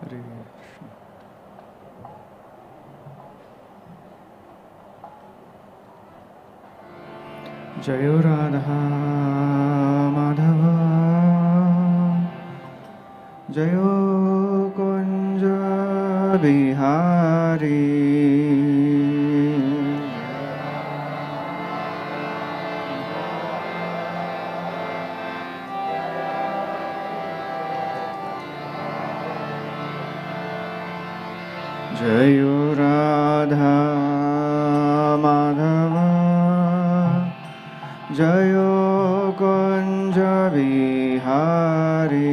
Hare Krishna. Jayo Radha Madhava Jayo Kunja Bihari Jayo Radha Madhava Jayo Kunja Bihari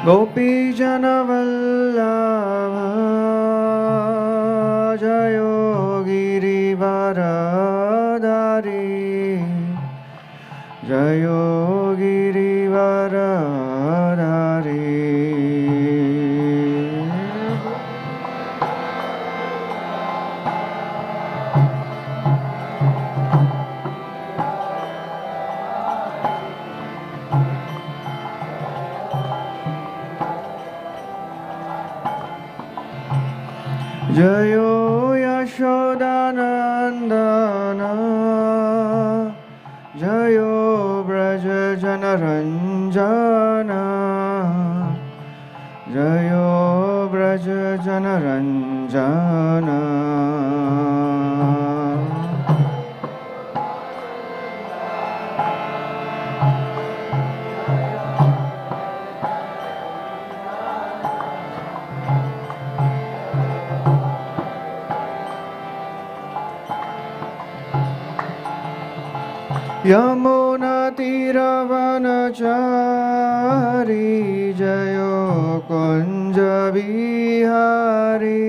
Gopi Jana Vallabha Jayo Giri Varadari Jayo Giri Varadari Jayo Yashodanandana Jayo Braja Janaranjana Jayo Braja Janaranjana Yamuna Tiravanachari Jayo Kunja Bihari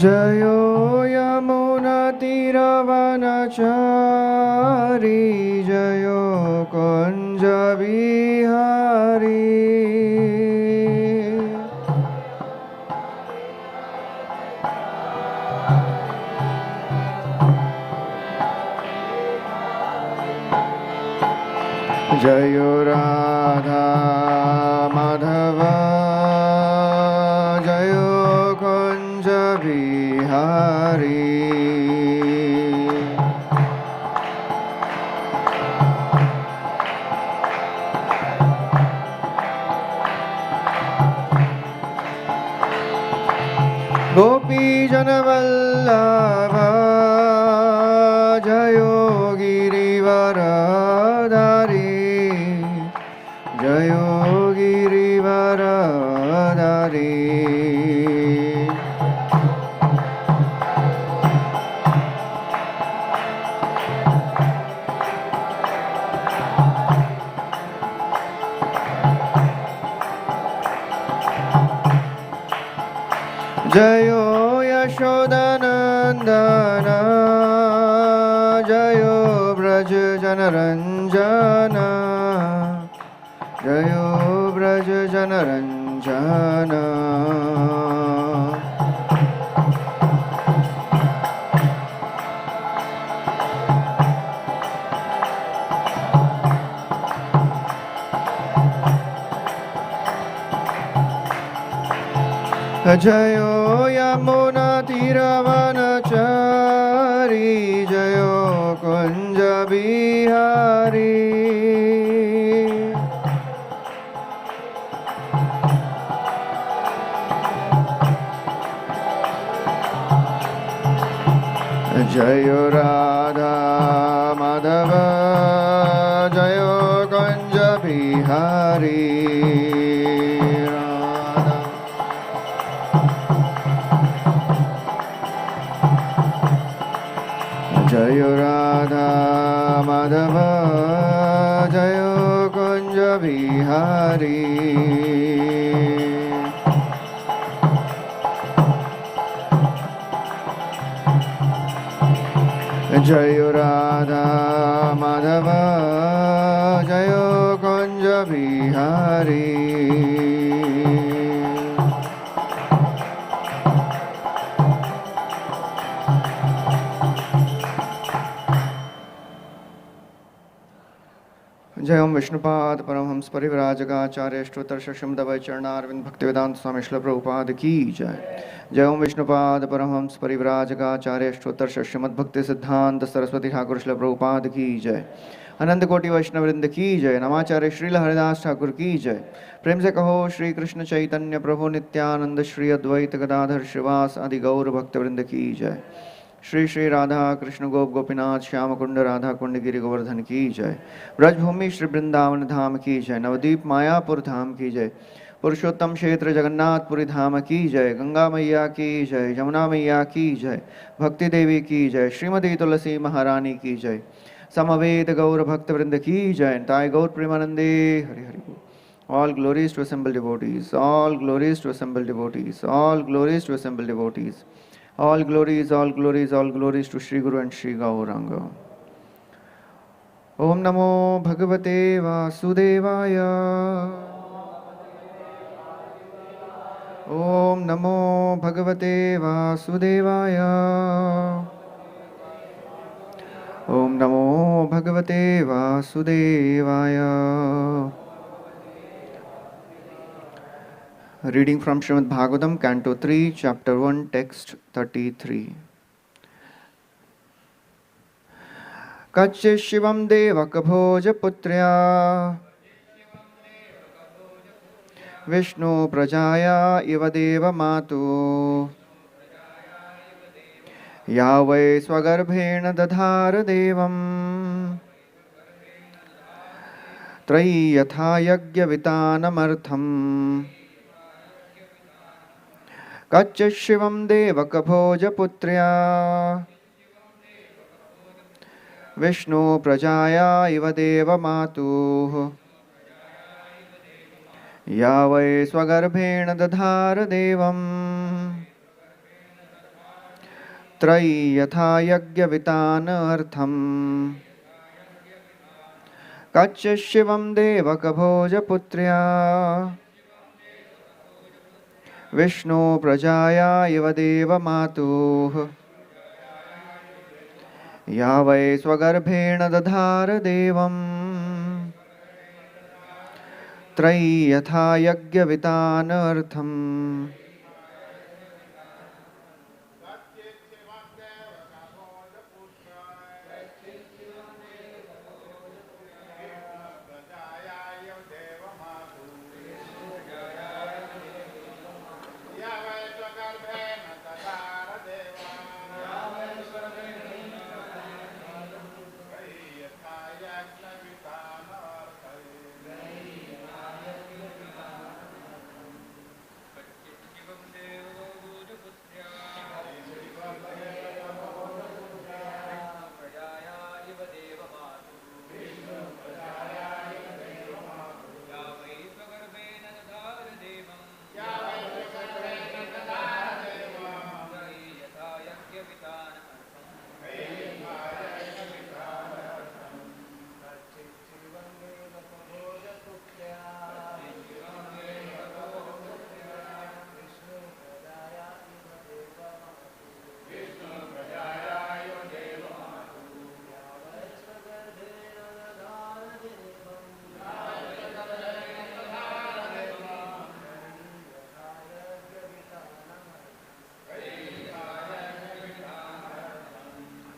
Jayo Yamuna Tiravanachari Jayo Kunja Bihari Jayo Radha Madhava Jayo Kunja Bihari Gopi Jana Vallabha Jayo Giri Varadari Jayo Giri Varadari Jayo Yashodanandana Jayo Braja Janaranjana Jayo Braja Janaranjana Jayo Yamuna Tiravanachari Jayo Kunja Bihari Jayo Radha Madhava Jayo Kunja Bihari Jayo Radha Madhava Jayo Kunja Bihari जय राधा माधव जय कुंज बिहारी जय ओम विष्णुपाद परमहंस परिव्राजकाचार्य अष्टोत्तर शशमदवय चरणारविंद भक्तिवेदांत स्वामी श्रील प्रभुपाद की जय। जय ओम विष्णुपाद परमहंस परिव्राजकाचार्य अष्टोत्तर शशमद भक्ति सिद्धांत सरस्वती ठाकुर श्रील प्रभुपाद की जय। अनंत कोटि वैष्णववृंद की जय। नमाचार्य श्रील हरिदास ठाकुर की जय। प्रेम से कहो श्री कृष्ण चैतन्य प्रभु नित्यानंद श्री अद्वैत गदाधर श्रीवास आदि गौर भक्तवृंद की जय। श्री श्री राधा कृष्ण गोप गोपीनाथ श्याम कुंड राधा कुंड गिरि गोवर्धन की जय। ब्रजभूमि श्री वृंदावन धाम की जय। नवदीप मायापुर धाम की जय। पुरुषोत्तम क्षेत्र जगन्नाथपुरी धाम की जय। गंगा मैया की जय। यमुना मैया की जय। भक्ति देवी की जय। श्रीमती तुलसी महारानी की जय। समवेत गौर भक्तवृंद की जय। ताई गौर प्रेमानंदे हरि हरि बोल। All glories to assembled devotees. All glories to assembled devotees. All glories to assembled devotees. All glories, all glories, all glories to Shri Guru and Shri Gauranga. Om Namo Bhagavate Vasudevaya. Om Namo Bhagavate Vasudevaya. Om Namo Bhagavate Vasudevaya. Reading from Srimad Bhagavatam, Canto 3, Chapter 1, Text 33. Kacche Shivam Devakabhoja Putrya Vishnu Prajaya Iva Deva Matu Yahweh Swagarbhena Dadhara Devam Trayi Yatha Yagya Vitanamartham Kaccha Shivam Devakabhoja Putrya Vishnu Prajaya Iva Deva Matu Yahweh Swagarbhena Dadhara Devam Trayi Yatha Yagya Vitana Artham Kaccha Shivam Devakabhoja Putrya Vishnu Prajaya Iva Deva Matu Yahweh Swagarbhena Dadhara Devam Trayi Yatha Yagya Vitanartham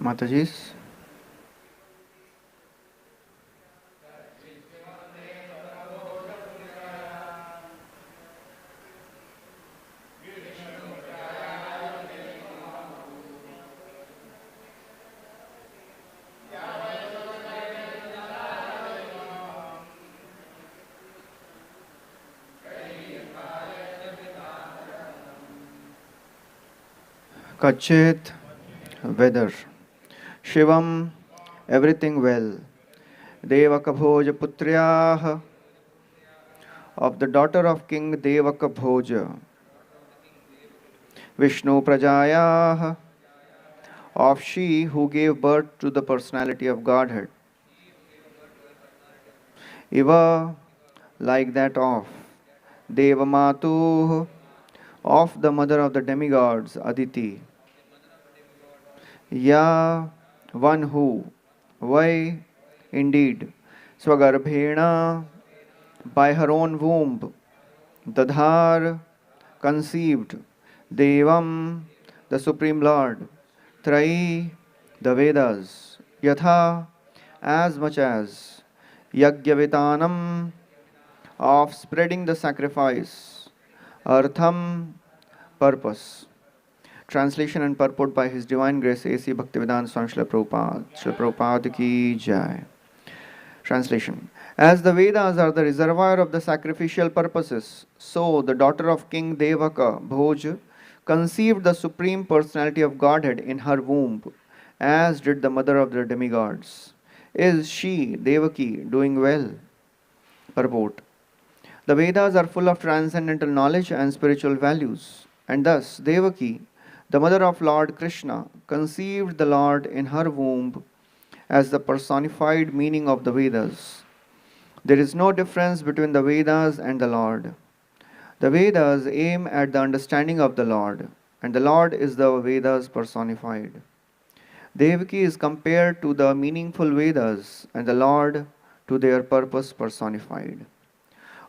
Mataji's. Kachit, weather. Shivam, everything well. Devakabhoja Putryaha, of the daughter of King Devakabhoja. Vishnu Prajayaha, of she who gave birth to the personality of Godhead, Iva like that of Devamatu, of the mother of the demigods, Aditi, Ya, one who, why, indeed, Swagarbhena, by her own womb, Dadhar, conceived, Devam, the Supreme Lord, Trai, the Vedas, Yatha, as much as, Yagyavitanam, of spreading the sacrifice, Artham, purpose. Translation and purport by His Divine Grace A.C. Bhaktivedanta Swami Srila Prabhupada. Srila Prabhupada ki jai. Translation. As the Vedas are the reservoir of the sacrificial purposes, so the daughter of King Devaka, Bhoj, conceived the Supreme Personality of Godhead in her womb, as did the mother of the demigods. Is she, Devaki, doing well? Purport. The Vedas are full of transcendental knowledge and spiritual values, and thus Devaki, the mother of Lord Krishna, conceived the Lord in her womb as the personified meaning of the Vedas. There is no difference between the Vedas and the Lord. The Vedas aim at the understanding of the Lord, and the Lord is the Vedas personified. Devaki is compared to the meaningful Vedas, and the Lord to their purpose personified.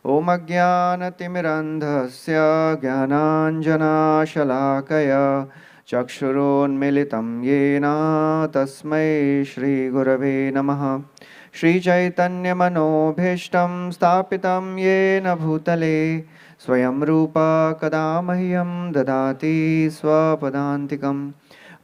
Om Ajnanatimirandhasya Jnananjanashalakaya Chakshurunmilitam Yena Tasmai Shri Gurave Namaha Shri Chaitanya Manobhishtam Stapitam Yena Bhutale Swayam Rupa Kadamahyam Dadati Swapadantikam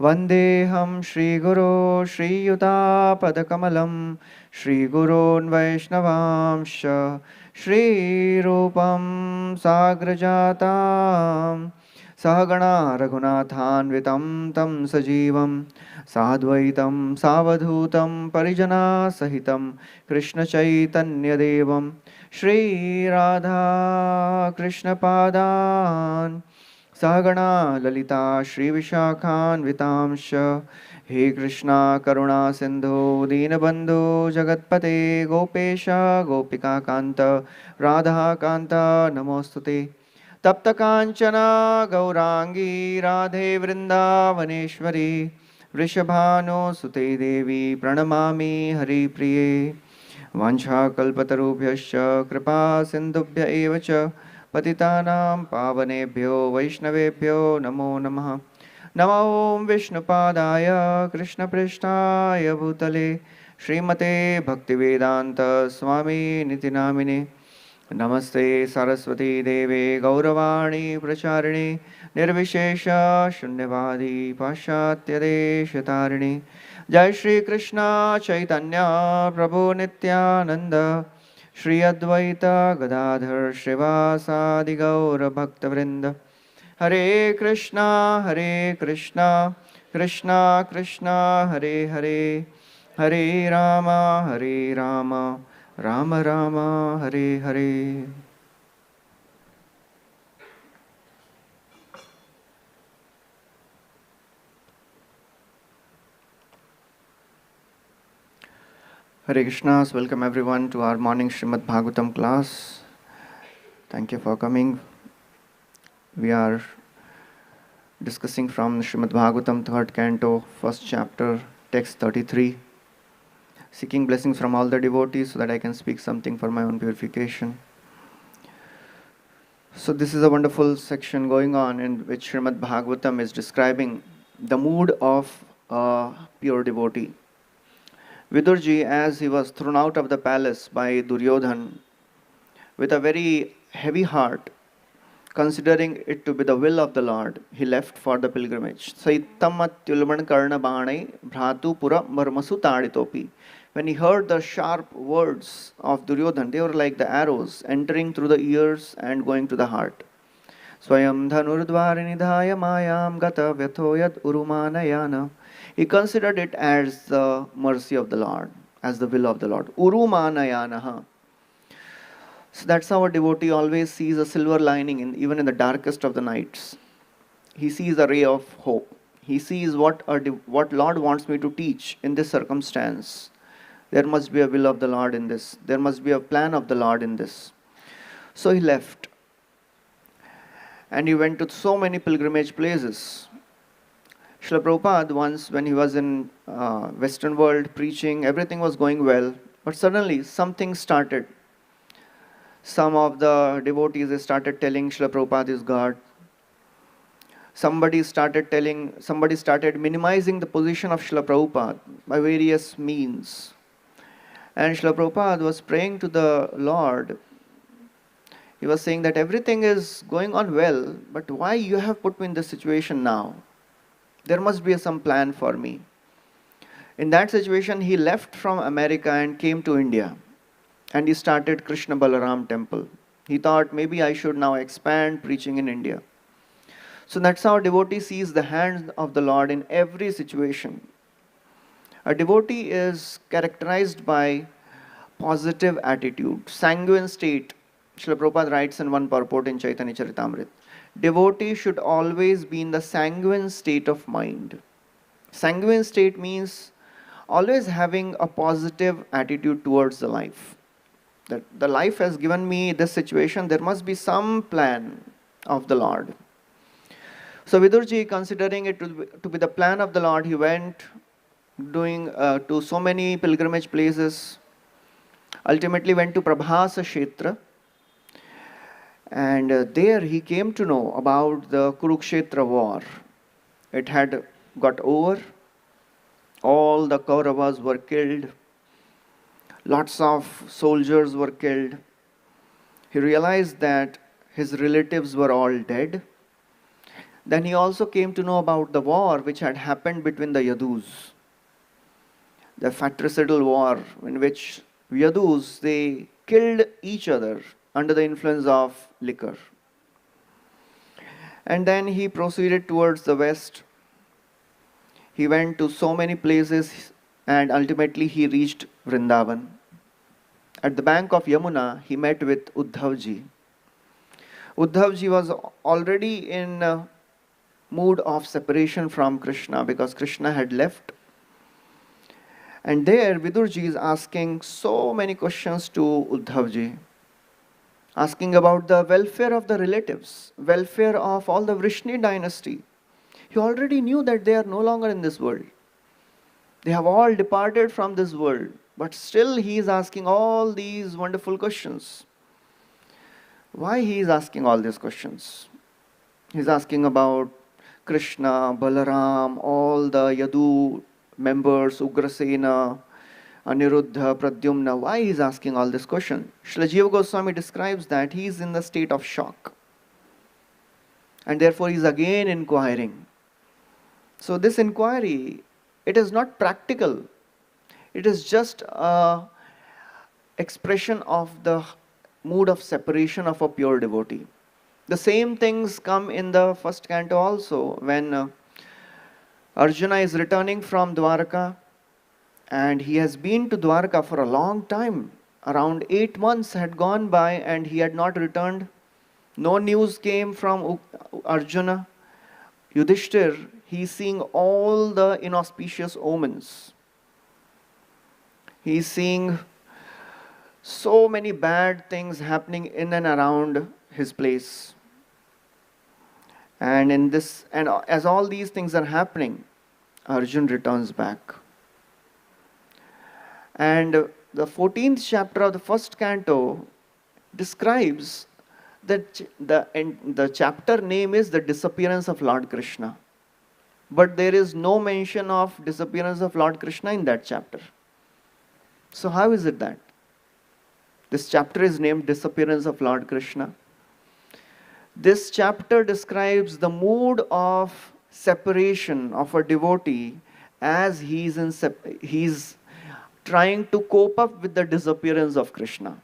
Vandeham Shri Guru Shri Yuta Padakamalam Shri Gurun Vaishnavamsha Shri Rupam Sagrajatam Sahagana Raghunathanvitam Tam Sajivam Sadvaitam Savadhutam Parijana Sahitam Krishna Chaitanya Devam Shri Radha Krishna Padan Sahagana Lalita Shri Vishakhan Vitamsha He Krishna Karuna Sindhu Dinabandhu Jagatpate Gopesha Gopika Kanta Radha Kanta Namostute Tapta Kanchana Gaurangi Radhe Vrindavaneshwari Vrishabhano Sute Devi Pranamami Hari Priye Vancha Kalpatarubhyascha Kripa Sindhubhya Evacha Patitanam Pavanebhyo Vaishnavebhyo Namo Namaha Namo Om Vishnupadaya Krishna Prishtaya Bhutale Srimate Bhaktivedanta Swami Nitinamine Namaste Saraswati Deve Gauravani Pracharine Nirvishesha Shunyavadi Pashatya Deshatarine Jai Shri Krishna Chaitanya Prabhu Nityananda Shri Advaita Gadadhar Shrivasadi Gaura Bhakta Vrinda Hare Krishna Krishna Krishna Hare Hare Hare Rama Rama Rama Hare Hare. Hare Krishnas, welcome everyone to our morning Srimad Bhagavatam class. Thank you for coming. We are discussing from Srimad Bhagavatam, 3rd canto, 1st chapter, text 33. Seeking blessings from all the devotees so that I can speak something for my own purification. So this is a wonderful section going on in which Srimad Bhagavatam is describing the mood of a pure devotee. Vidurji, as he was thrown out of the palace by Duryodhan with a very heavy heart, considering it to be the will of the Lord, he left for the pilgrimage. Saitamatyulman karna banai bhratu pura marmasu taditopi. When he heard the sharp words of Duryodhan, they were like the arrows entering through the ears and going to the heart. Swayam dhanurdvarinidhaya mayam gata vyathoyat urumanayana. He considered it as the mercy of the Lord, as the will of the Lord. Urumanayanaha. So that's how a devotee always sees a silver lining even in the darkest of the nights. He sees a ray of hope. He sees what Lord wants me to teach in this circumstance. There must be a will of the Lord in this. There must be a plan of the Lord in this. So he left. And he went to so many pilgrimage places. Srila Prabhupada once, when he was in Western world preaching, everything was going well. But suddenly something started. Some of the devotees started telling Srila Prabhupada is God. Somebody started minimizing the position of Srila Prabhupada by various means. And Srila Prabhupada was praying to the Lord. He was saying that everything is going on well, but why you have put me in this situation now? There must be some plan for me. In that situation, he left from America and came to India. And he started Krishna Balaram temple. He thought maybe I should now expand preaching in India. So that's how a devotee sees the hand of the Lord in every situation. A devotee is characterized by positive attitude, sanguine state. Srila Prabhupada writes in one purport in Chaitanya Charitamrita, devotee should always be in the sanguine state of mind. Sanguine state means always having a positive attitude towards the life. That the life has given me this situation, there must be some plan of the Lord. So Vidurji, considering it to be the plan of the Lord, he went to so many pilgrimage places, ultimately went to Prabhasa Kshetra, and there he came to know about the Kurukshetra war. It had got over, all the Kauravas were killed, lots of soldiers were killed. He realized that his relatives were all dead. Then he also came to know about the war which had happened between the Yadus. The fratricidal war in which Yadus, they killed each other under the influence of liquor. And then he proceeded towards the west. He went to so many places and ultimately he reached Vrindavan. At the bank of Yamuna, he met with Uddhavji. Uddhavji was already in a mood of separation from Krishna because Krishna had left. And there Vidurji is asking so many questions to Uddhavji, asking about the welfare of the relatives, welfare of all the Vrishni dynasty. He already knew that they are no longer in this world. They have all departed from this world. But still he is asking all these wonderful questions. Why he is asking all these questions? He is asking about Krishna, Balaram, all the Yadu members, Ugrasena, Aniruddha, Pradyumna. Why he is asking all these questions? Srila Jiva Goswami describes that he is in the state of shock. And therefore he is again inquiring. So this inquiry, it is not practical. It is just an expression of the mood of separation of a pure devotee. The same things come in the first canto also, when Arjuna is returning from Dwarka and he has been to Dwarka for a long time. Around 8 months had gone by and he had not returned. No news came from Arjuna. Yudhishthir, he is seeing all the inauspicious omens. He is seeing so many bad things happening in and around his place. And as all these things are happening, Arjun returns back. And the 14th chapter of the first canto describes that the chapter name is the disappearance of Lord Krishna. But there is no mention of disappearance of Lord Krishna in that chapter. So how is it that this chapter is named Disappearance of Lord Krishna? This chapter describes the mood of separation of a devotee as he's trying to cope up with the disappearance of Krishna.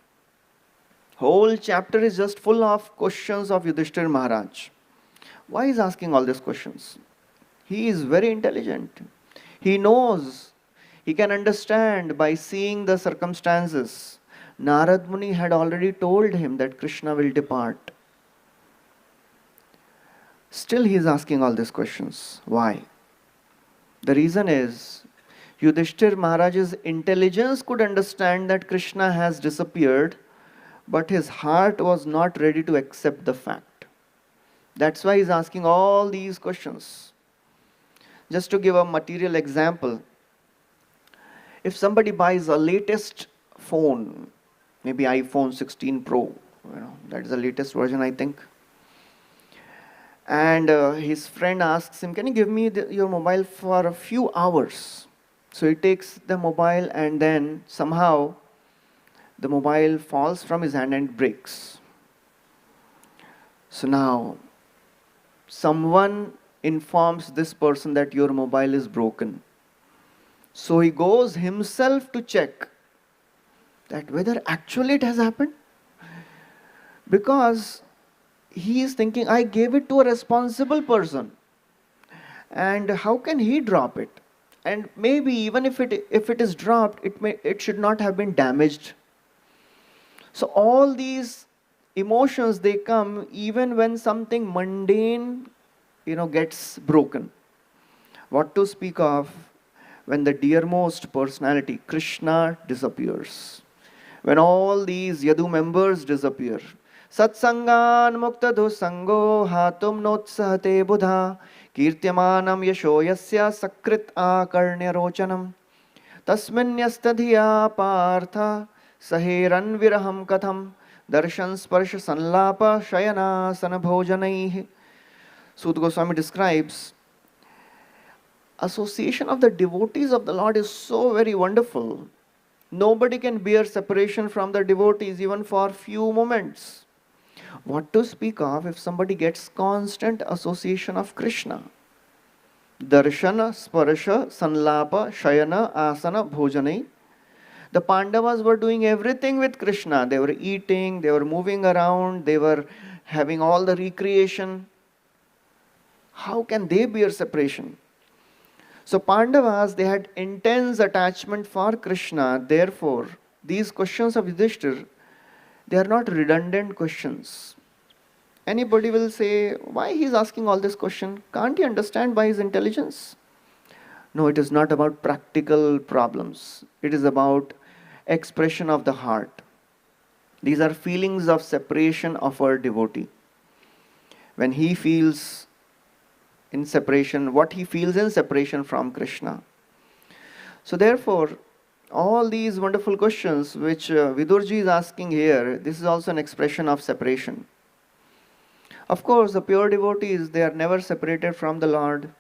Whole chapter is just full of questions of Yudhishthir Maharaj. Why is asking all these questions? He is very intelligent. He knows. He can understand by seeing the circumstances. Narad Muni had already told him that Krishna will depart. Still he is asking all these questions. Why? The reason is, Yudhishthir Maharaj's intelligence could understand that Krishna has disappeared, but his heart was not ready to accept the fact. That's why he's asking all these questions. Just to give a material example, if somebody buys a latest phone, maybe iPhone 16 Pro, that is the latest version, I think, and his friend asks him, can you give me your mobile for a few hours? So he takes the mobile, and then somehow the mobile falls from his hand and breaks. So now someone informs this person that your mobile is broken. So he goes himself to check that whether actually it has happened. Because he is thinking, I gave it to a responsible person, and how can he drop it? And maybe even if it is dropped, it should not have been damaged. So all these emotions, they come even when something mundane gets broken. What to speak of when the dearmost personality, Krishna, disappears? When all these Yadu members disappear. Satsangan mukta dusango hatum notsahate buddha kirtyamanam yasho yasya sakrit akarnya rochanam tasminyastadhiya partha saheran viraham katham darshan sparsha sanlapa shayana sanabhojanaihi. Sut Goswami describes association of the devotees of the Lord is so very wonderful. Nobody can bear separation from the devotees even for few moments. What to speak of if somebody gets constant association of Krishna? Darshana, Sparsha, Sanlapa, Shayana, Asana, Bhojanai. The Pandavas were doing everything with Krishna. They were eating, they were moving around, they were having all the recreation. How can they bear separation? So Pandavas, they had intense attachment for Krishna. Therefore, these questions of Yudhishthir, they are not redundant questions. Anybody will say, why he is asking all this question? Can't he understand by his intelligence? No, it is not about practical problems. It is about expression of the heart. These are feelings of separation of our devotee. When he feels in separation, what he feels in separation from Krishna. So therefore, all these wonderful questions which Vidurji is asking here, this is also an expression of separation. Of course, the pure devotees, they are never separated from the Lord.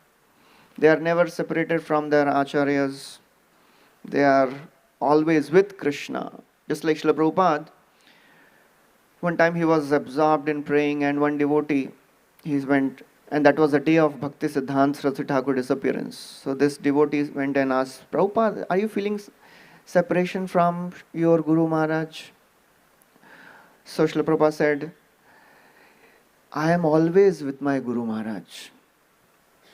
They are never separated from their acharyas. They are always with Krishna. Just like Srila Prabhupada, one time he was absorbed in praying, and one devotee, he went, and that was the day of Bhakti Siddhanta Saraswati Thakur disappearance. So this devotee went and asked, Prabhupada, are you feeling separation from your Guru Maharaj? So Srila Prabhupada said, I am always with my Guru Maharaj.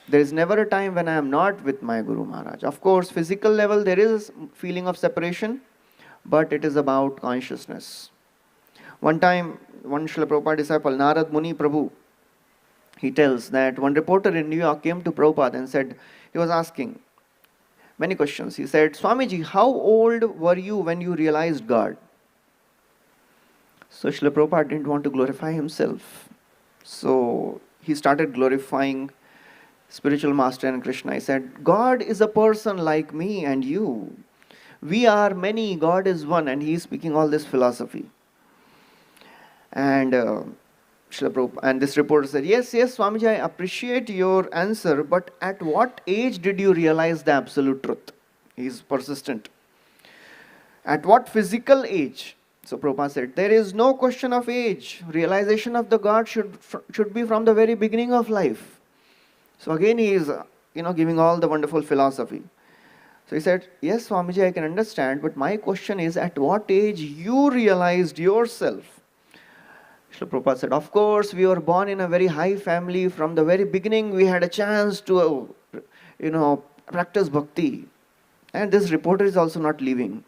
There is never a time when I am not with my Guru Maharaj. Of course, physical level there is feeling of separation, but it is about consciousness. One time, one Srila Prabhupada disciple, Narad Muni Prabhu, he tells that one reporter in New York came to Prabhupada and said, he was asking many questions. He said, Swamiji, how old were you when you realized God? So Srila Prabhupada didn't want to glorify himself. So he started glorifying spiritual master and Krishna. He said, God is a person like me and you. We are many, God is one. And he is speaking all this philosophy. And and this reporter said, yes, Swamiji, I appreciate your answer, but at what age did you realize the absolute truth? He is persistent. At what physical age? So Prabhupada said, there is no question of age. Realization of the God should be from the very beginning of life. So again he is, giving all the wonderful philosophy. So he said, yes, Swamiji, I can understand, but my question is, at what age you realized yourself? Srila Prabhupada said, of course, we were born in a very high family. From the very beginning, we had a chance to, practice bhakti. And this reporter is also not leaving.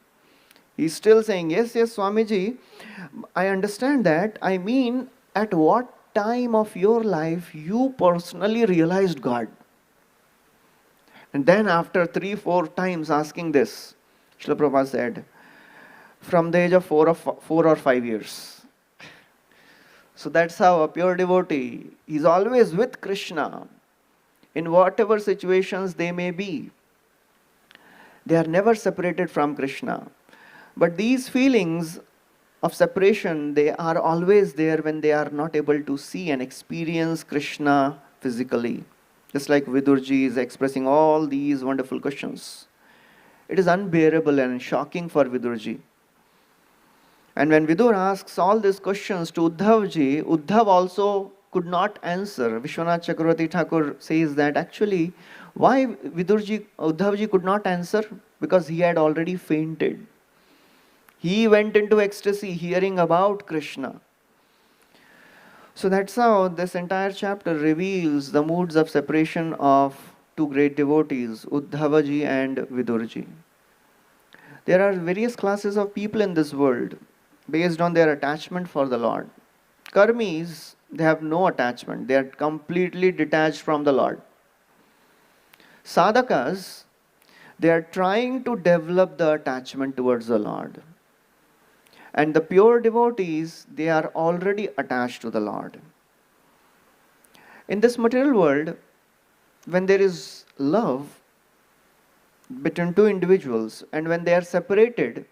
He's still saying, yes, Swamiji, I understand that. I mean, at what time of your life you personally realized God? And then after 3-4 times asking this, Srila Prabhupada said, from the age of 4 or 5 years. So that's how a pure devotee is always with Krishna in whatever situations they may be. They are never separated from Krishna. But these feelings of separation, they are always there when they are not able to see and experience Krishna physically. Just like Vidurji is expressing all these wonderful questions. It is unbearable and shocking for Vidurji. And when Vidur asks all these questions to Uddhavji, Uddhav also could not answer. Vishwanath Chakravarti Thakur says that actually, why Uddhavji could not answer? Because he had already fainted. He went into ecstasy hearing about Krishna. So that's how this entire chapter reveals the moods of separation of two great devotees, Uddhavaji and Vidurji. There are various classes of people in this world based on their attachment for the Lord. Karmis, they have no attachment. They are completely detached from the Lord. Sadhakas, they are trying to develop the attachment towards the Lord. And the pure devotees, they are already attached to the Lord. In this material world, when there is love between two individuals and when they are separated,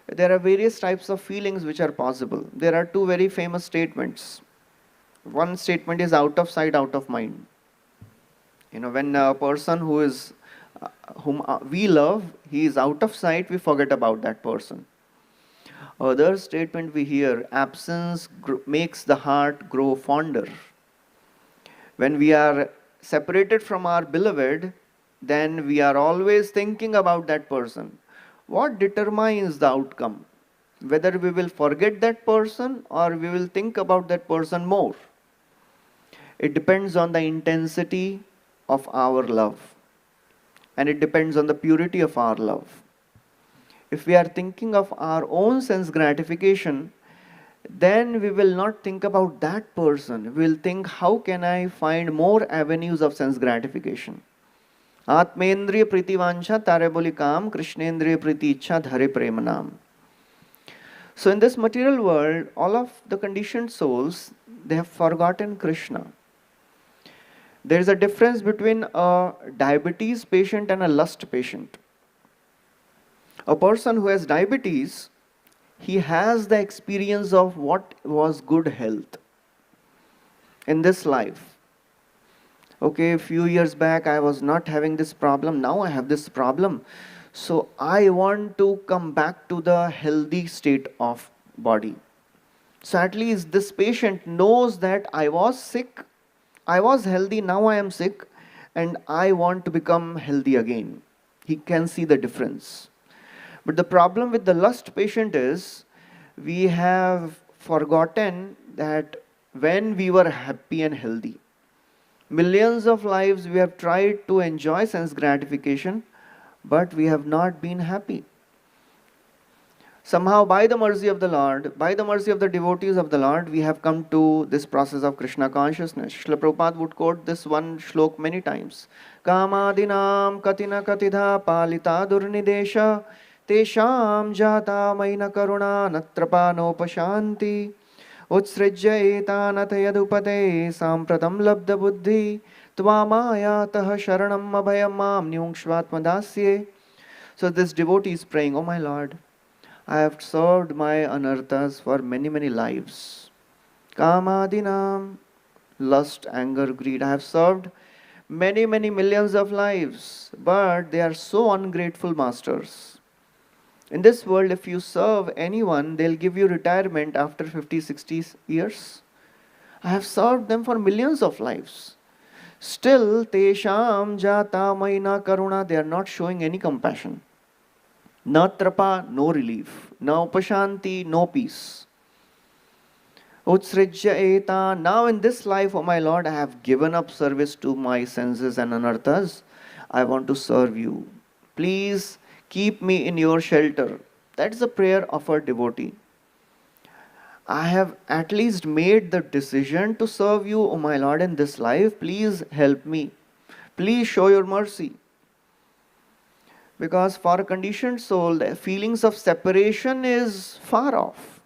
there are various types of feelings which are possible. There are two very famous statements. One statement is out of sight, out of mind. When a person whom we love, he is out of sight, we forget about that person. Other statement we hear, absence makes the heart grow fonder. When we are separated from our beloved, then we are always thinking about that person. What determines the outcome? Whether we will forget that person or we will think about that person more. It depends on the intensity of our love. And it depends on the purity of our love. If we are thinking of our own sense gratification, then we will not think about that person. We will think, how can I find more avenues of sense gratification? Atmendriya priti vancha tare boli kam, Krishnendriya priti ichha dhare premanam. So in this material world, all of the conditioned souls, they have forgotten Krishna. There is a difference between a diabetes patient and a lust patient. A person who has diabetes, he has the experience of what was good health in this life. Okay, a few years back I was not having this problem, now I have this problem. So I want to come back to the healthy state of body. So at least this patient knows that I was sick, I was healthy, now I am sick, and I want to become healthy again. He can see the difference. But the problem with the lust patient is, we have forgotten that when we were happy and healthy, millions of lives we have tried to enjoy sense gratification, but we have not been happy. Somehow, by the mercy of the Lord, by the mercy of the devotees of the Lord, we have come to this process of Krishna consciousness. Srila Prabhupada would quote this one shlok many times. Kamadinam katina katidha palita durnidesha tesham jata maina karuna natrapa nopashanti utsrijya etanat yadupate sampratam labda buddhi tvamaya sharanam abhayam mam nyungshvatmadasye. So this devotee is praying, oh my Lord, I have served my anarthas for many, many lives. Kamadinam, lust, anger, greed. I have served many, many millions of lives, but they are so ungrateful masters. In this world, if you serve anyone, they'll give you retirement after 50, 60 years. I have served them for millions of lives. Still, tesham jata maina karuna, they are not showing any compassion. Na trapa, no relief. Na upashanti, no peace. Utsrijya eta, now in this life, oh my Lord, I have given up service to my senses and anarthas. I want to serve you. Please keep me in your shelter. That's the prayer of a devotee. I have at least made the decision to serve you, oh my Lord, in this life. Please help me. Please show your mercy. Because for a conditioned soul, the feelings of separation is far off.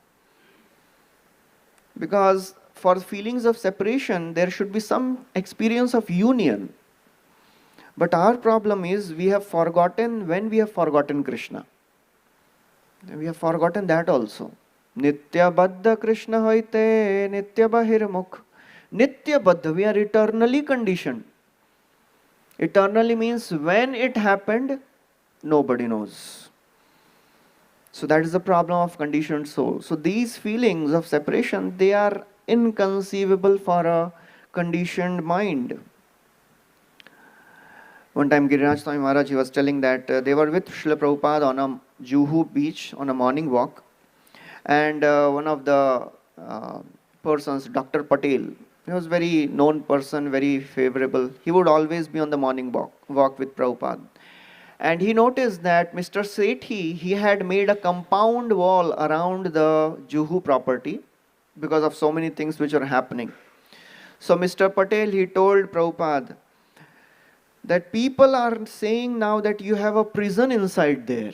Because for feelings of separation, there should be some experience of union. But our problem is we have forgotten when we have forgotten Krishna. We have forgotten that also. Nitya Baddha Krishna hoite Nitya Bahirmukh. Nitya Baddha, we are eternally conditioned. Eternally means when it happened, nobody knows. So that is the problem of conditioned soul. So these feelings of separation, they are inconceivable for a conditioned mind. One time Giriraj Swami Maharaj, he was telling that they were with Srila Prabhupada on a Juhu beach on a morning walk. And one of the persons, Dr. Patel, he was very known person, very favorable. He would always be on the morning walk with Prabhupada. And he noticed that Mr. Sethi, he had made a compound wall around the Juhu property because of so many things which are happening. So Mr. Patel, he told Prabhupada that people are saying now that you have a prison inside there.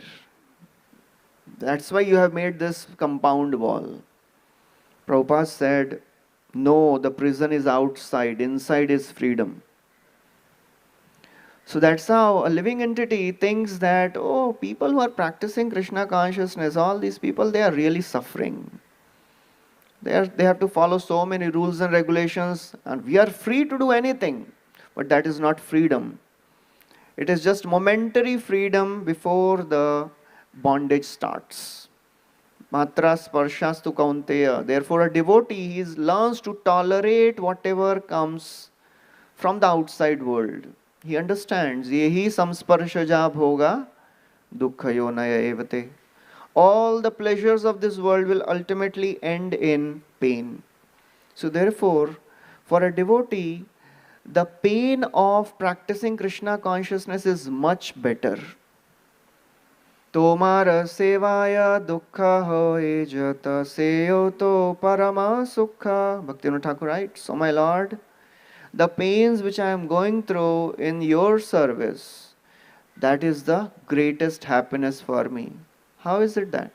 That's why you have made this compound wall. Prabhupada said, no, the prison is outside, inside is freedom. So that's how a living entity thinks that, oh, people who are practicing Krishna consciousness, all these people, they are really suffering. They have to follow so many rules and regulations, and we are free to do anything. But that is not freedom. It is just momentary freedom before the bondage starts. Matra sparshastu kaunteya. Therefore, a devotee, he learns to tolerate whatever comes from the outside world. He understands, yehi samsparshaja bhoga dukkha yonaya evate. All the pleasures of this world will ultimately end in pain. So therefore, for a devotee, the pain of practicing Krishna consciousness is much better. Tomara sevaya dukkha hoye jata seyoto parama sukha. Bhaktivinoda Thakur writes, so my Lord, the pains which I am going through in your service, that is the greatest happiness for me. How is it that?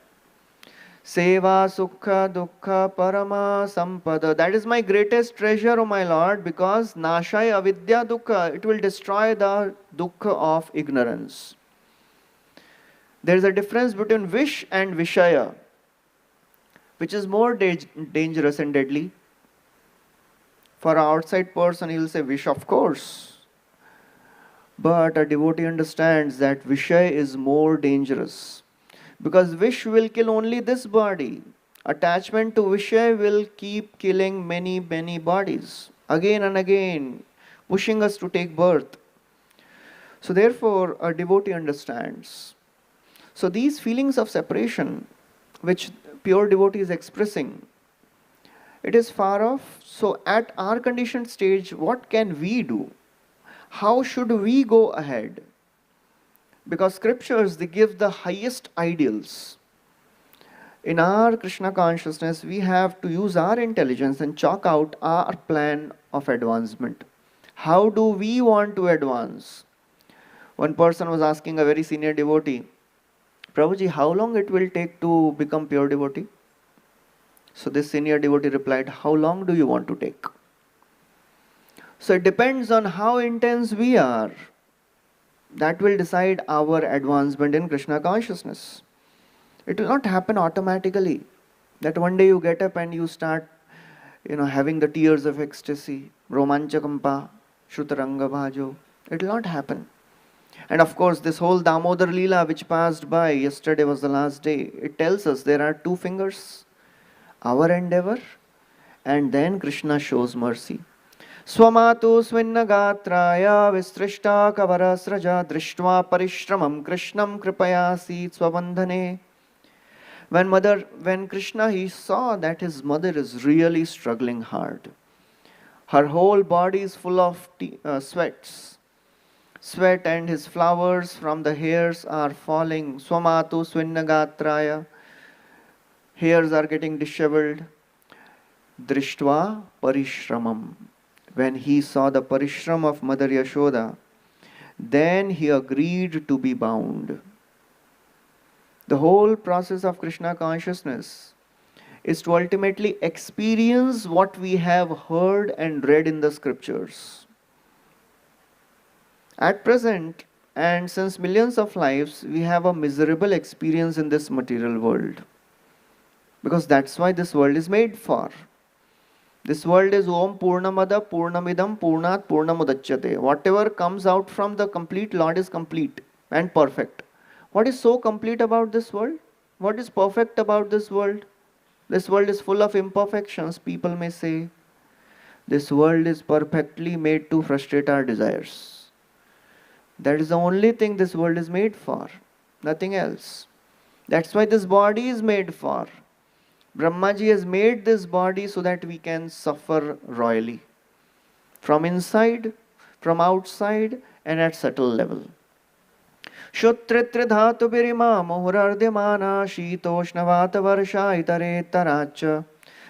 Seva sukha dukkha parama sampada. That is my greatest treasure, O my Lord, because nashaya avidya dukkha, it will destroy the dukkha of ignorance. There is a difference between wish and vishaya. Which is more dangerous and deadly? For an outside person, he will say wish, of course. But a devotee understands that vishaya is more dangerous. Because wish will kill only this body. Attachment to vishaya will keep killing many, many bodies. Again and again, pushing us to take birth. So therefore, a devotee understands. So these feelings of separation, which pure devotee is expressing, it is far off. So at our conditioned stage, what can we do? How should we go ahead? Because scriptures, they give the highest ideals. In our Krishna consciousness, we have to use our intelligence and chalk out our plan of advancement. How do we want to advance? One person was asking a very senior devotee, Prabhuji, how long it will take to become pure devotee? So this senior devotee replied, how long do you want to take? So it depends on how intense we are. That will decide our advancement in Krishna consciousness. It will not happen automatically. That one day you get up and you start, having the tears of ecstasy, romanchakampa, shrutaranga bhajo. It will not happen. And of course, this whole Damodar Leela which passed by, yesterday was the last day, it tells us there are two fingers, our endeavor, and then Krishna shows mercy. Swamatu svinnagatraya vistrishta kavarasraja drishtva parishramam krishnam kripayasi swabandhane. When Krishna, he saw that his mother is really struggling hard. Her whole body is full of sweat, and his flowers from the hairs are falling. Swamatu svinnagatraya. Hairs are getting disheveled. Drishtva parishramam. When he saw the parishram of Mother Yashoda, Then he agreed to be bound. The whole process of Krishna consciousness is to ultimately experience what we have heard and read in the scriptures. At present, and since millions of lives, we have a miserable experience in this material world. Because that's why this world is made for. This world is Om Purnamada Purnamidam Purnat Purnamudachyate. Whatever comes out from the complete Lord is complete and perfect. What is so complete about this world? What is perfect about this world? This world is full of imperfections, people may say. This world is perfectly made to frustrate our desires. That is the only thing this world is made for, nothing else. That's why this body is made for. Brahmaji has made this body so that we can suffer royally. From inside, from outside, and at subtle level. Shutritre dhatu birima muhurardhyamana shitoshnavat varsha itare taracha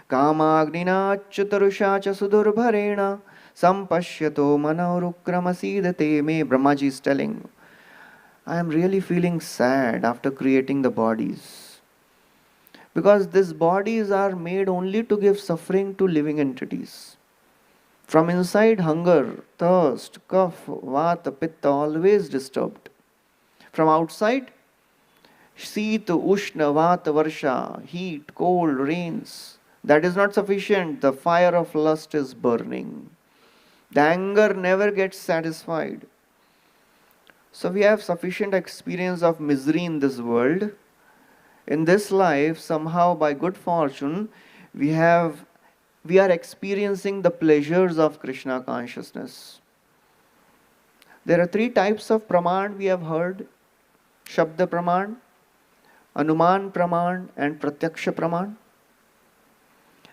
kamagnina chutarusha cha sudurbharena sampashyato manaurukramasidate me. Brahmaji is telling, I am really feeling sad after creating the bodies. Because these bodies are made only to give suffering to living entities. From inside, hunger, thirst, cough, vata, pitta, always disturbed. From outside, Sita, Ushna, Vata, Varsha, heat, cold, rains. That is not sufficient. The fire of lust is burning. The anger never gets satisfied. So we have sufficient experience of misery in this world. In this life, somehow by good fortune, we are experiencing the pleasures of Krishna consciousness. There are three types of praman we have heard. Shabda praman, Anuman praman, and Pratyaksha praman.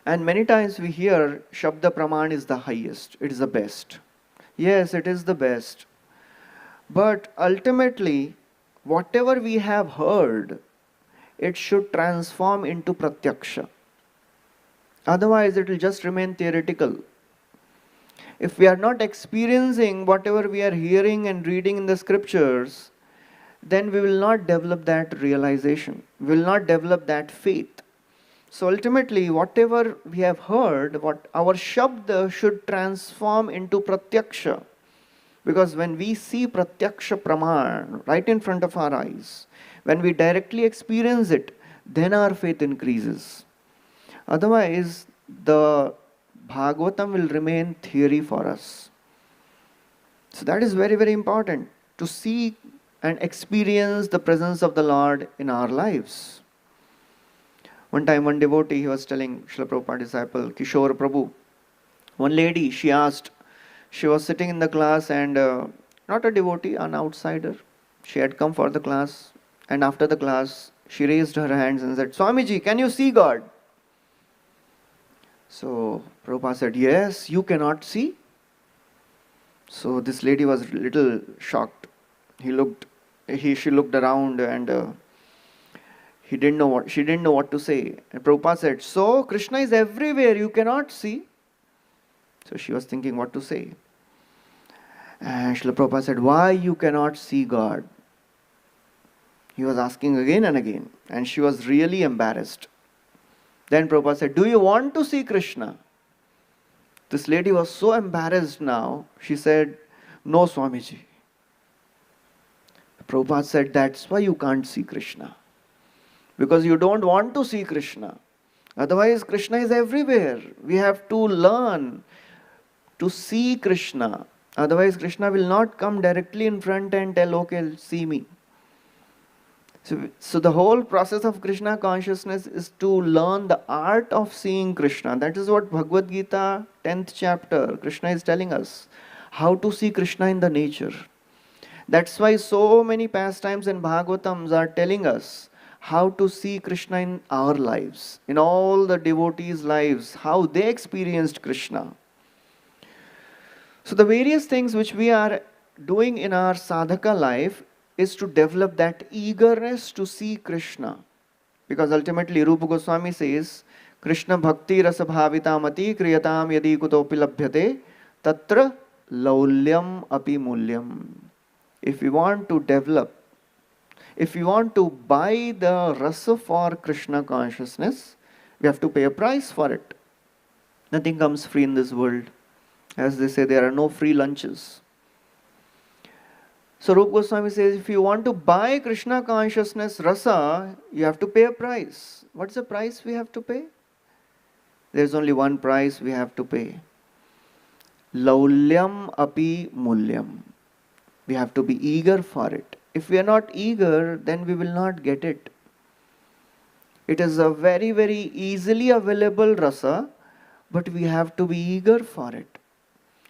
And many times we hear Shabda praman is the highest, it is the best. Yes, it is the best. But ultimately, whatever we have heard, it should transform into Pratyaksha. Otherwise, it will just remain theoretical. If we are not experiencing whatever we are hearing and reading in the scriptures, then we will not develop that realization. We will not develop that faith. So ultimately, whatever we have heard, what our Shabda should transform into Pratyaksha. Because when we see Pratyaksha Praman right in front of our eyes, when we directly experience it, then our faith increases. Otherwise, the Bhagavatam will remain theory for us. So that is very, very important, to see and experience the presence of the Lord in our lives. One time, one devotee, he was telling Srila Prabhupada disciple, Kishore Prabhu, one lady, she asked, she was sitting in the class and not a devotee, an outsider. She had come for the class, and after the class, she raised her hands and said, Swamiji, can you see God? So Prabhupada said, yes, you cannot see. So this lady was a little shocked. She looked around and she didn't know what to say. And Prabhupada said, so Krishna is everywhere, you cannot see. So she was thinking what to say. And Srila Prabhupada said, why you cannot see God? He was asking again and again. And she was really embarrassed. Then Prabhupada said, do you want to see Krishna? This lady was so embarrassed now. She said, no, Swamiji. Prabhupada said, that's why you can't see Krishna. Because you don't want to see Krishna. Otherwise, Krishna is everywhere. We have to learn to see Krishna. Otherwise, Krishna will not come directly in front and tell, okay, see me. So the whole process of Krishna consciousness is to learn the art of seeing Krishna. That is what Bhagavad Gita, 10th chapter, Krishna is telling us. How to see Krishna in the nature. That's why so many pastimes and Bhagavatams are telling us how to see Krishna in our lives, in all the devotees' lives, how they experienced Krishna. So the various things which we are doing in our sadhaka life is to develop that eagerness to see Krishna. Because ultimately Rupa Goswami says, Krishna bhakti rasa bhavitamati kriyatam yadi kutopi labhyate tatra laulyam api mulyam. If we want to develop, if we want to buy the rasa for Krishna consciousness, we have to pay a price for it. Nothing comes free in this world. As they say, there are no free lunches. So Rupa Goswami says, if you want to buy Krishna consciousness rasa, you have to pay a price. What's the price we have to pay? There's only one price we have to pay. Laulyam api mulyam. We have to be eager for it. If we are not eager, then we will not get it. It is a very, very easily available rasa, but we have to be eager for it.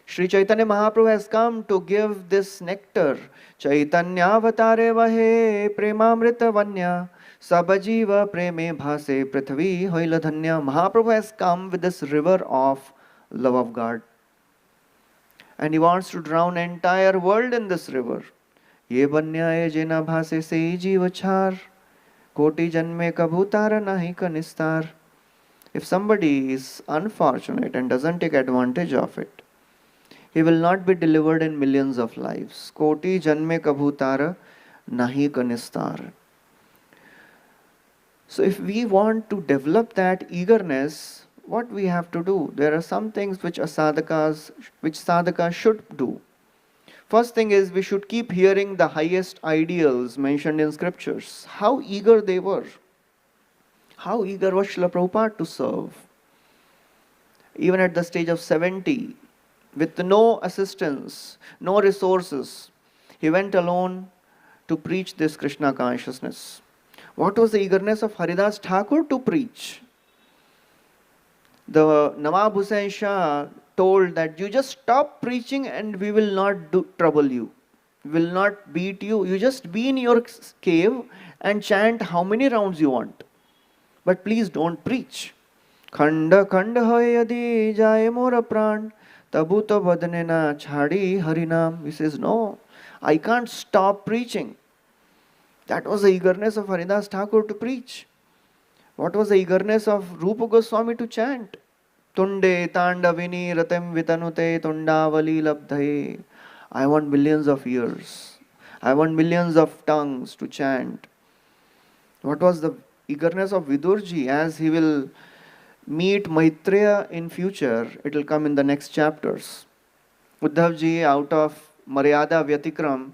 Sri Chaitanya Mahaprabhu has come to give this nectar. Chaitanya avatare vahe premamrita vanya sabajiva preme bhase prithvi hoila dhanya. Mahaprabhu has come with this river of love of God. And he wants to drown entire world in this river. Ye vanya ye jena bhase se jiva char koti janme kabhutara nahi kanistar. If somebody is unfortunate and doesn't take advantage of it, he will not be delivered in millions of lives. Koti janme kabhutara nahi kanistar. So if we want to develop that eagerness, what we have to do? There are some things which sadhakas should do. First thing is, we should keep hearing the highest ideals mentioned in scriptures. How eager they were. How eager was Srila Prabhupada to serve. Even at the stage of 70, with no assistance, no resources, he went alone to preach this Krishna consciousness. What was the eagerness of Haridas Thakur to preach? The Nawab Hussain Shah told that you just stop preaching and we will not trouble you. We will not beat you. You just be in your cave and chant how many rounds you want. But please don't preach. Khanda khanda hoy yadi jaye mora pran tabu to badne na chhadi harinam. He says, no, I can't stop preaching. That was the eagerness of Haridas Thakur to preach. What was the eagerness of Rupa Goswami to chant? Tunde tandavini ratem vitanute tundavali labdhaye. I want millions of ears. I want millions of tongues to chant. What was the eagerness of Vidurji? As he will meet Maitreya in future, it will come in the next chapters. Uddhavji, out of Maryada Vyatikram,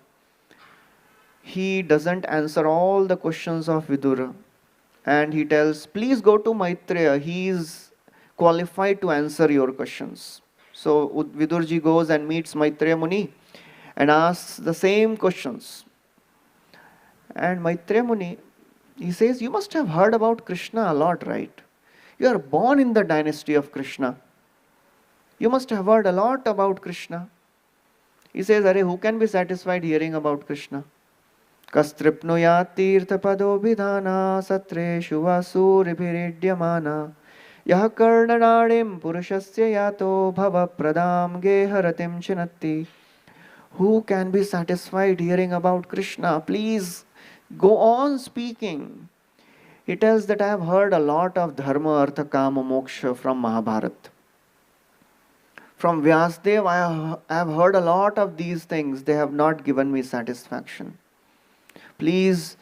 he doesn't answer all the questions of Vidura. And he tells, please go to Maitreya. He is qualified to answer your questions. So Vidurji goes and meets Maitreya Muni and asks the same questions. And Maitreya Muni, he says, you must have heard about Krishna a lot, right? You are born in the dynasty of Krishna. You must have heard a lot about Krishna. He says, Arey, who can be satisfied hearing about Krishna? Kastripnuya tirtha pado vidhana satre shuvasuri bhiridyamana yaha karnanadim purushasya yato bhava pradam geharatim chinatti. Who can be satisfied hearing about Krishna? Please go on speaking. He tells that I have heard a lot of dharma, artha, kama, moksha from Mahabharata. From Vyasdev, I have heard a lot of these things. They have not given me satisfaction. Please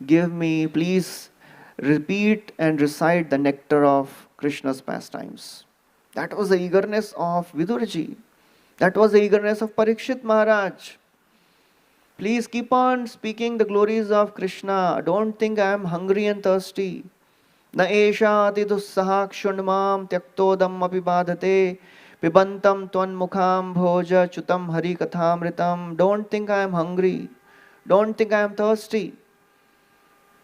please repeat and recite the nectar of Krishna's pastimes. That was the eagerness of Vidurji. That was the eagerness of Parikshit Maharaj. Please keep on speaking the glories of Krishna. Don't think I am hungry and thirsty. Na esha ati dussaha kshundmam tyaktodam apibadhate pibantam twan mukham bhoja chutam hari kathamritam. Don't think I am hungry. Don't think I am thirsty.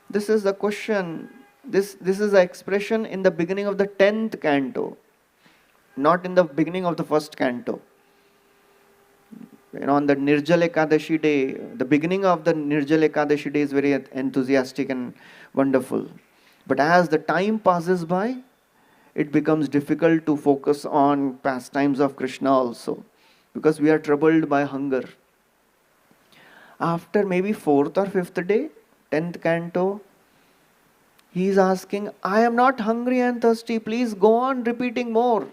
This is the question. This is the expression in the beginning of the 10th canto, not in the beginning of the first canto. On the Nirjala Ekadashi day, the beginning of the Nirjala Ekadashi day is very enthusiastic and wonderful. But as the time passes by, it becomes difficult to focus on pastimes of Krishna also, because we are troubled by hunger. After maybe 4th or 5th day, 10th canto, he is asking, I am not hungry and thirsty, please go on repeating more.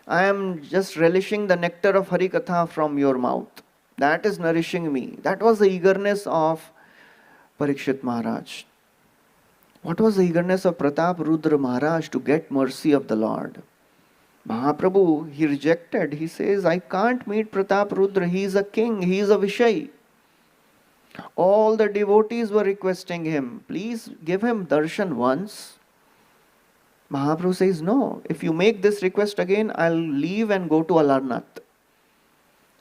I am just relishing the nectar of Hari Katha from your mouth. That is nourishing me. That was the eagerness of Parikshit Maharaj. What was the eagerness of Pratap Rudra Maharaj to get mercy of the Lord? Mahaprabhu, he rejected. He says, I can't meet Pratap Rudra. He is a king. He is a Vishay. All the devotees were requesting him, please give him darshan once. Mahaprabhu says, no, if you make this request again, I'll leave and go to Alarnath.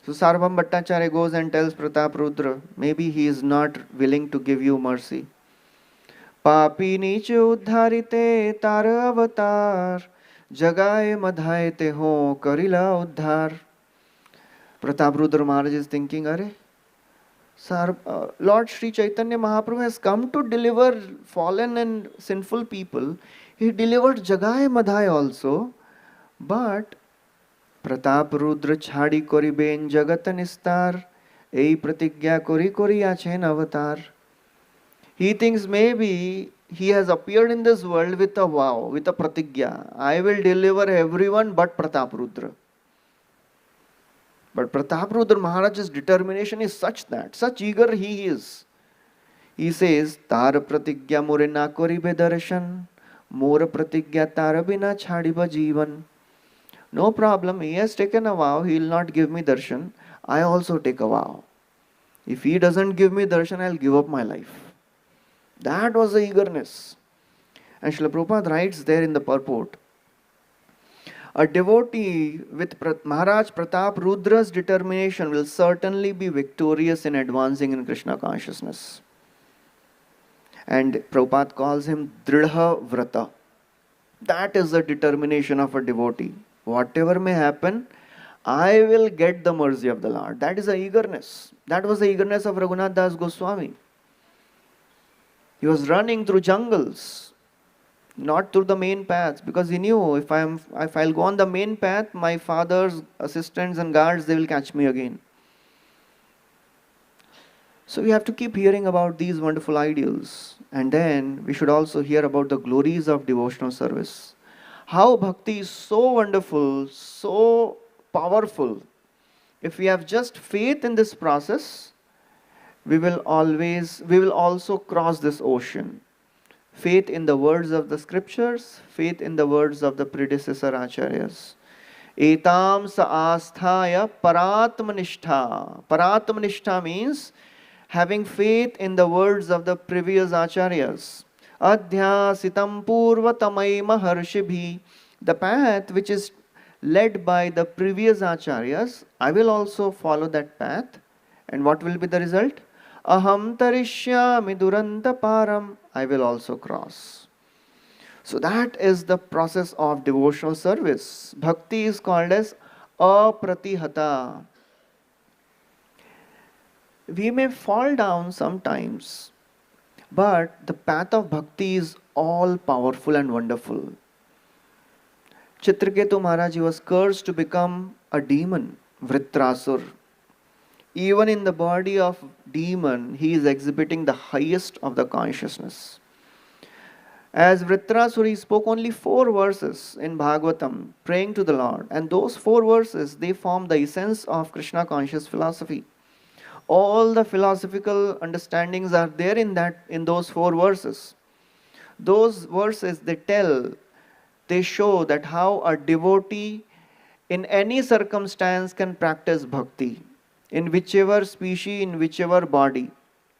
So Sarvam Bhattacharya goes and tells Pratap Rudra, maybe he is not willing to give you mercy. Papi niche uddharite tar avatar, jagaye madhaye te ho karila uddhar. Pratap Rudra Maharaj is thinking, Are, Lord Sri Chaitanya Mahaprabhu has come to deliver fallen and sinful people. He delivered Jagay Madhai also. But Pratap Rudra chhadi kori ben jagat nistar, ei pratigya kori kori achen avatar. He thinks maybe he has appeared in this world with a vow, with a pratigya. I will deliver everyone but Pratap Rudra. But Pratap Rudra Maharaj's determination is such that, such eager he is. He says, Tar pratigya more na koribe darshan, more pratigya tar bina chhadiba jivan. No problem, he has taken a vow, he will not give me darshan. I also take a vow. If he doesn't give me darshan, I'll give up my life. That was the eagerness. And Srila Prabhupada writes there in the purport, a devotee with Maharaj Pratap Rudra's determination will certainly be victorious in advancing in Krishna consciousness. And Prabhupada calls him Dridha Vrata. That is the determination of a devotee. Whatever may happen, I will get the mercy of the Lord. That is the eagerness. That was the eagerness of Raghunath Das Goswami. He was running through jungles, not through the main path, because he knew if I'll go on the main path, my father's assistants and guards, they will catch me again. So we have to keep hearing about these wonderful ideals, and then we should also hear about the glories of devotional service. How bhakti is so wonderful, so powerful. If we have just faith in this process, we will also cross this ocean. Faith in the words of the scriptures, faith in the words of the predecessor acharyas. Etam sa asthaya paratmanishtha. Paratmanishtha means having faith in the words of the previous acharyas. Adhyasitam purvatamai maharshibhi. The path which is led by the previous acharyas, I will also follow that path. And what will be the result? Aham tarishyami duranta param. I will also cross. So that is the process of devotional service. Bhakti is called as apratihata. We may fall down sometimes, but the path of bhakti is all powerful and wonderful. Chitraketu Maharaj was cursed to become a demon, Vritrasur. Even in the body of demon, he is exhibiting the highest of the consciousness. As Vritrasur, he spoke only 4 verses in Bhagavatam, praying to the Lord. And those 4 verses, they form the essence of Krishna conscious philosophy. All the philosophical understandings are there in those 4 verses. Those verses, they show that how a devotee in any circumstance can practice bhakti. In whichever species, in whichever body.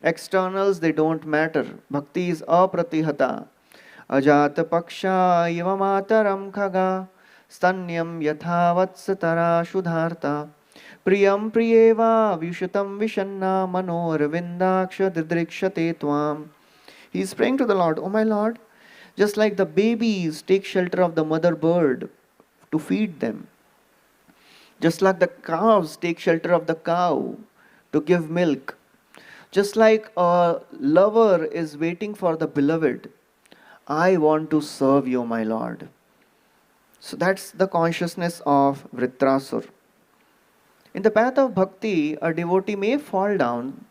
Externals, they don't matter. Bhakti is apratihata. Ajata paksha iva mataram khaga stanyam yatha vatsatara shudharta priyam priyeva vishutam vishanna manor vindaksha didrikshate tvam. He is praying to the Lord, oh my Lord, just like the babies take shelter of the mother bird to feed them. Just like the calves take shelter of the cow to give milk. Just like a lover is waiting for the beloved, I want to serve you, my Lord. So that's the consciousness of Vritrasur. In the path of bhakti, a devotee may fall down,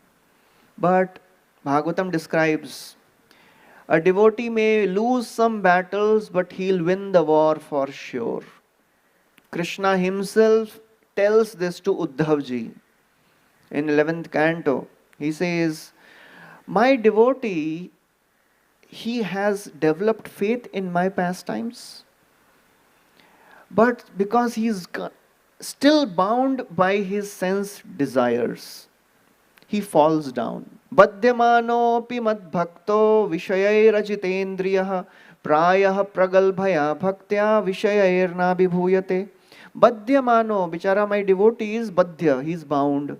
but Bhagavatam describes a devotee may lose some battles, but he'll win the war for sure. Krishna himself tells this to Uddhavji. in 11th canto. He says, my devotee, he has developed faith in my pastimes, but because he is still bound by his sense desires, he falls down. Badhyamanopi madbhakto vishayairajitendriyah prayah pragalbhaya bhaktya vishayairna vibhuyate. Badhyamano, bichara, my devotee is badhya, he is bound.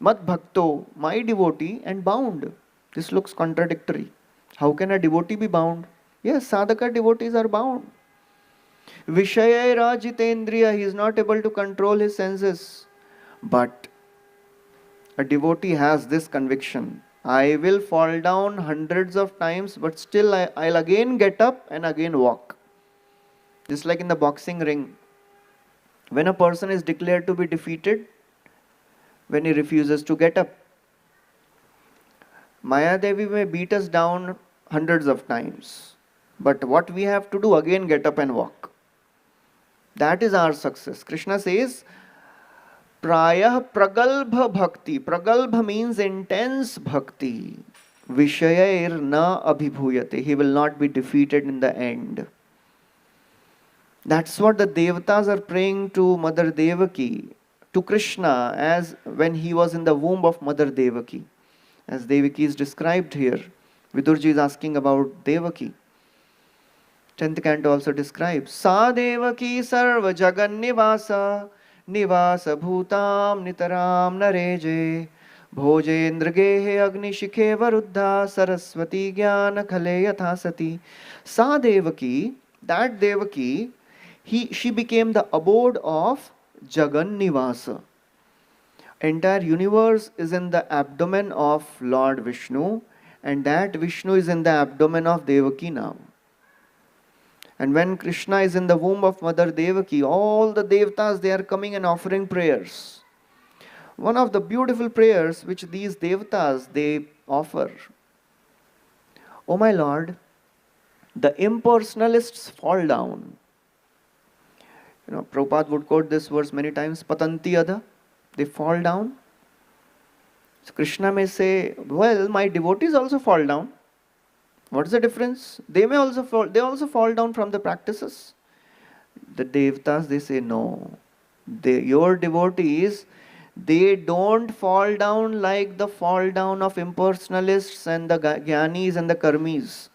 Madbhakto, my devotee, and bound. This looks contradictory. How can a devotee be bound? Yes, sadhaka devotees are bound. Vishaya Rajitendriya, he is not able to control his senses. But a devotee has this conviction. I will fall down hundreds of times, but still I'll again get up and again walk. Just like in the boxing ring. When a person is declared to be defeated, when he refuses to get up. Maya Devi may beat us down hundreds of times. But what we have to do, again get up and walk. That is our success. Krishna says, Prayah pragalbha bhakti. Pragalbha means intense bhakti. Vishayair na abhibhuyate. He will not be defeated in the end. That's what the Devatas are praying to Mother Devaki, to Krishna, as when he was in the womb of Mother Devaki. As Devaki is described here. Vidurji is asking about Devaki. 10th canto also describes Sa Devaki sarva jagan nivasa nivasa bhutam nitaram nareje bhojendra gehe agni shikhe varuddha saraswati jnana khale yatha sati. Sa Devaki, that Devaki, she became the abode of Jagan Nivasa. Entire universe is in the abdomen of Lord Vishnu, and that Vishnu is in the abdomen of Devaki now. And when Krishna is in the womb of Mother Devaki, all the Devatas, they are coming and offering prayers. One of the beautiful prayers which these Devatas, they offer. Oh my Lord, the impersonalists fall down. Prabhupada would quote this verse many times, Patanti Adha, they fall down. So Krishna may say, well, my devotees also fall down. What is the difference? They also fall down from the practices. The Devatas, they say, no. Your devotees, they don't fall down like the fall down of impersonalists and the jnanis and the karmis.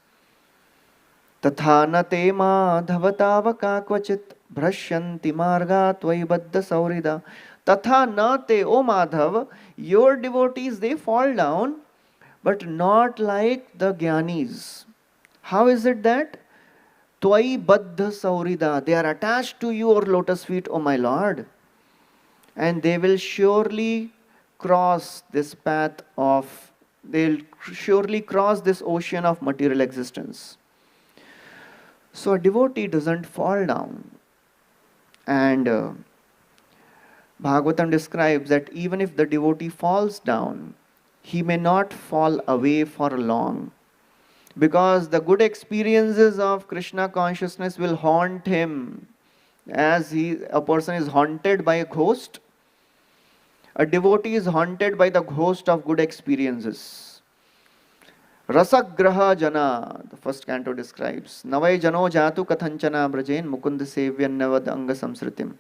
Tatha te madhavatavaka kvachit bhrashyanti marga tvai baddha saurida. Tatha te, O Madhav, your devotees, they fall down, but not like the jnanis. How is it that? Tvai baddha saurida. They are attached to your lotus feet, O my Lord. And they will surely cross this path of, they'll surely cross this ocean of material existence. So a devotee doesn't fall down. And Bhagavatam describes that even if the devotee falls down, he may not fall away for long. Because the good experiences of Krishna consciousness will haunt him. As a person is haunted by a ghost, a devotee is haunted by the ghost of good experiences. Rasagraha jana, the first canto describes. Navai jano jatu kathanchana brajen mukunda sevyan navad anga samsritim.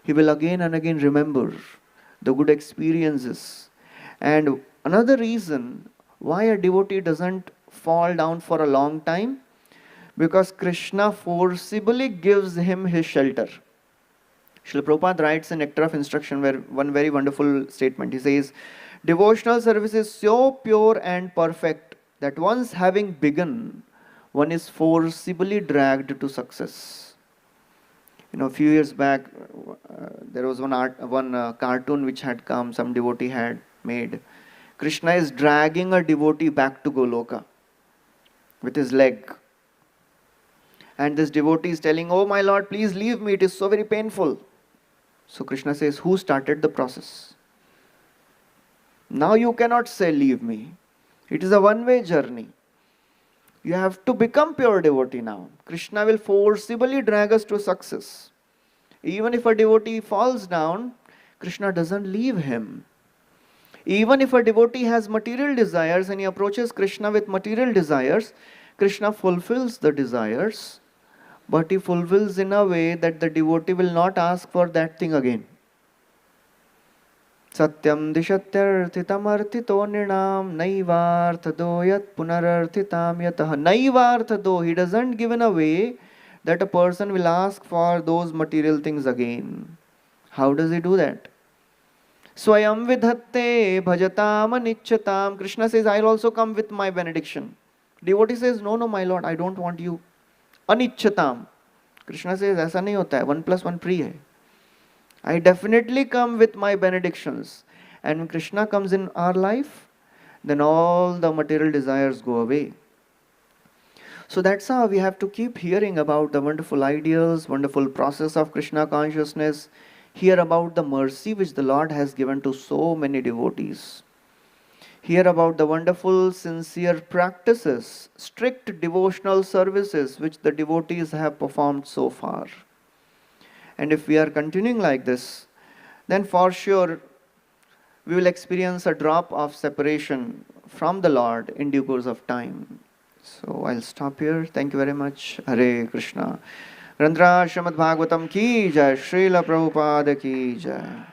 He will again and again remember the good experiences. And another reason why a devotee doesn't fall down for a long time, because Krishna forcibly gives him his shelter. Srila Prabhupada writes in Nectar of Instruction where one very wonderful statement. He says, devotional service is so pure and perfect that once having begun, one is forcibly dragged to success. A few years back, there was one cartoon which had come, some devotee had made. Krishna is dragging a devotee back to Goloka with his leg. And this devotee is telling, oh my Lord, please leave me, it is so very painful. So Krishna says, who started the process? Now you cannot say leave me. It is a one-way journey. You have to become pure devotee now. Krishna will forcibly drag us to success. Even if a devotee falls down, Krishna doesn't leave him. Even if a devotee has material desires and he approaches Krishna with material desires, Krishna fulfills the desires, but he fulfills in a way that the devotee will not ask for that thing again. Satyam dishatyarthitam arthito nirnam naivarthado yat punararthitam yatah. Naivarthado, he doesn't give in a way that a person will ask for those material things again. How does he do that? Swayam vidhatte bhajatam anichyatam. Krishna says, I'll also come with my benediction. Devotee says, no, no, my lord, I don't want you. Anichyatam. Krishna says, ऐसा नहीं होता है, 1 + 1 free है. I definitely come with my benedictions. And when Krishna comes in our life, then all the material desires go away. So that's how we have to keep hearing about the wonderful ideals, wonderful process of Krishna consciousness, hear about the mercy which the Lord has given to so many devotees. Hear about the wonderful, sincere practices, strict devotional services which the devotees have performed so far. And if we are continuing like this, then for sure we will experience a drop of separation from the Lord in due course of time. So I'll stop here. Thank you very much. Hare Krishna. Grandhara Srimad Bhagavatam ki jai. Srila Prabhupada ki jai.